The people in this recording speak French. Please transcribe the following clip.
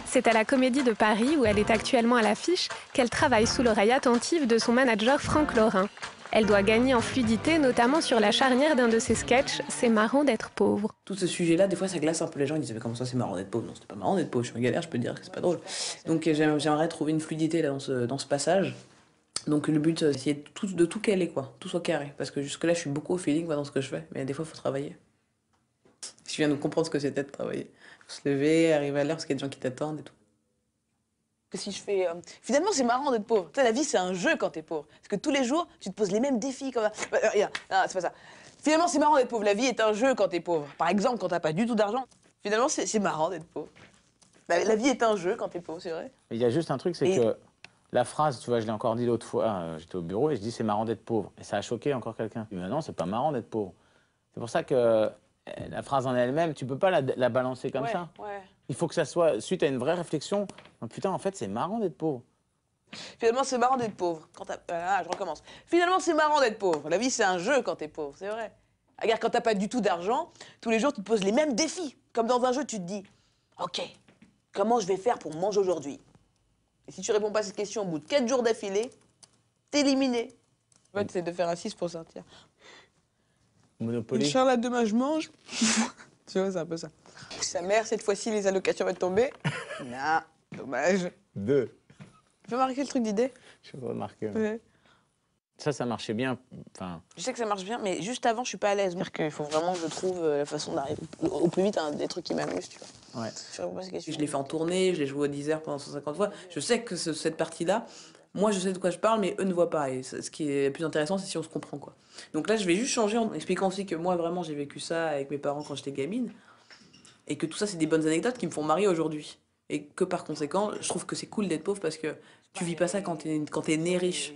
C'est à la Comédie de Paris, où elle est actuellement à l'affiche, qu'elle travaille sous l'oreille attentive de son manager Franck Lorrain. Elle doit gagner en fluidité, notamment sur la charnière d'un de ses sketchs « C'est marrant d'être pauvre ». Tout ce sujet-là, des fois, ça glace un peu les gens. Ils disent mais comment ça, c'est marrant d'être pauvre? Non, c'était pas marrant d'être pauvre. Je suis en galère, je peux te dire que c'est pas drôle. Donc j'aimerais trouver une fluidité là dans ce passage. Donc le but, c'est d'essayer de tout caler, quoi. Tout soit carré. Parce que jusque-là, je suis beaucoup au feeling dans ce que je fais. Mais des fois, il faut travailler. Je viens de comprendre ce que c'était de travailler. Faut se lever, arriver à l'heure parce qu'il y a des gens qui t'attendent et tout. Que si je fais... Finalement, c'est marrant d'être pauvre. Tu sais, la vie, c'est un jeu quand t'es pauvre. Parce que tous les jours, tu te poses les mêmes défis. Comme... regarde, non, c'est pas ça. Finalement, c'est marrant d'être pauvre. La vie est un jeu quand t'es pauvre. Par exemple, quand t'as pas du tout d'argent. Finalement, c'est marrant d'être pauvre. La vie est un jeu quand t'es pauvre, c'est vrai. Il y a juste un truc, c'est que la phrase, tu vois, je l'ai encore dit l'autre fois, j'étais au bureau et je dis c'est marrant d'être pauvre. Et ça a choqué encore quelqu'un. Mais non, c'est pas marrant d'être pauvre. C'est pour ça que la phrase en elle-même, tu peux pas la balancer comme ça. Ouais. Il faut que ça soit suite à une vraie réflexion. Oh, putain, en fait, c'est marrant d'être pauvre. Finalement, c'est marrant d'être pauvre. Je recommence. Finalement, c'est marrant d'être pauvre. La vie, c'est un jeu quand t'es pauvre, c'est vrai. Regarde, quand t'as pas du tout d'argent, tous les jours, tu te poses les mêmes défis. Comme dans un jeu, tu te dis, OK, comment je vais faire pour manger aujourd'hui? Et si tu réponds pas à cette question au bout de 4 jours d'affilée, t'es éliminé. En fait, c'est de faire un 6 pour sortir. Monopoly. Inch'Allah, demain, je mange. Tu vois, c'est un peu ça. Sa mère, cette fois-ci, les allocations vont tomber. Non, dommage. 2. Tu peux marquer le truc d'idée? Je peux remarquer. Ouais. Ça marchait bien. Enfin, Je sais que ça marche bien, mais juste avant, je suis pas à l'aise. C'est-à-dire qu'il faut vraiment que je trouve la façon d'arriver au plus vite à des trucs qui m'amusent, tu vois. ouais. Je réponds pas à ces questions. Je l'ai fait en tournée, je l'ai joué au 10 heures pendant 150 fois. Je sais que cette partie-là, moi je sais de quoi je parle, mais eux ne voient pas. Et ce qui est le plus intéressant, c'est si on se comprend, quoi. Donc là, je vais juste changer en expliquant aussi que moi, vraiment, j'ai vécu ça avec mes parents quand j'étais gamine. Et que tout ça, c'est des bonnes anecdotes qui me font marrer aujourd'hui. Et que par conséquent, je trouve que c'est cool d'être pauvre parce que tu vis pas ça quand t'es né riche.